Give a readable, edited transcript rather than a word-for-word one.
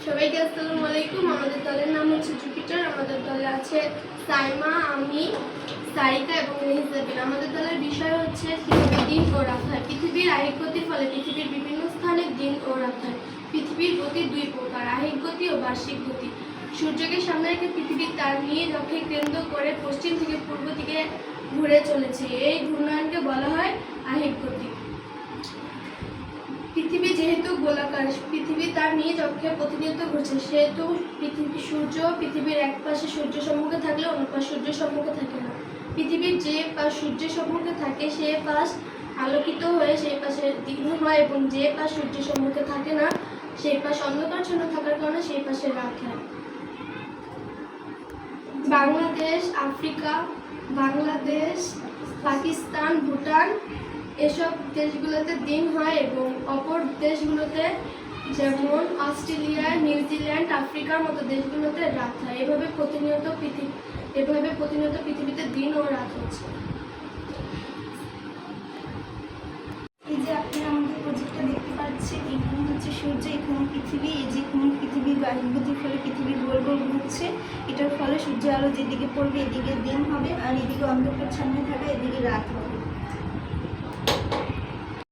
সবাইকে আসসালামু আলাইকুম। আমাদের দলের নাম হচ্ছে জুপিটার। আমাদের দলে আছে সাইমা, আমি, সারিকা এবং মেহজাবিন। আমাদের দলের বিষয় হচ্ছে কিভাবে দিন ও রাত হয়। পৃথিবীর আহিক গতির ফলে পৃথিবীর বিভিন্ন স্থানে দিন ও রাত হয়। পৃথিবীর গতি দুই প্রকার, আহিক গতি ও বার্ষিক গতি। সূর্যকে সামনে রেখে পৃথিবীর তার নিজ অক্ষে কেন্দ্র করে পশ্চিম থেকে পূর্ব দিকে ঘুরে চলেছে। এই ঘূর্ণায়নকে বলা হয় আহিক গতি। পৃথিবী যেহেতু গোলাকার, পৃথিবী তার নিজ অক্ষে প্রতিনিয়ত ঘুরছে, সেহেতু সূর্য পৃথিবীর এক পাশে সূর্য সম্মুখে থাকলে অন্য পাশ সূর্য সম্মুখে থাকে না। পৃথিবীর যে পাশ সূর্যের সম্মুখে থাকে সে পাশ আলোকিত হয়ে সেই পাশে দিন হয় এবং যে পাশ সূর্যের সম্মুখে থাকে না সেই পাশ অন্ধকারচ্ছন্ন থাকার কারণে সেই পাশে রাত হয়। বাংলাদেশ, আফ্রিকা, বাংলাদেশ, পাকিস্তান, ভুটান এসব দেশগুলোতে দিন হয় এবং অপর দেশগুলোতে যেমন অস্ট্রেলিয়া, নিউজিল্যান্ড, আফ্রিকার মতো দেশগুলোতে রাত হয়। এভাবে প্রতিনিয়ত পৃথিবীতে দিন ও রাত হচ্ছে। এই যে আপনি আমাদের প্রজেক্টটা দেখতে পাচ্ছেন, এখানে হচ্ছে সূর্য, এখানে পৃথিবী। এই যে এখানে পৃথিবীর বাহিক গতির ফলে পৃথিবী গোল গোল ঘুরছে। এটার ফলে সূর্য আলো যেদিকে পড়বে এদিকে দিন হবে আর এদিকে অন্ধকার ছান্ন থাকা এদিকে রাত হবে।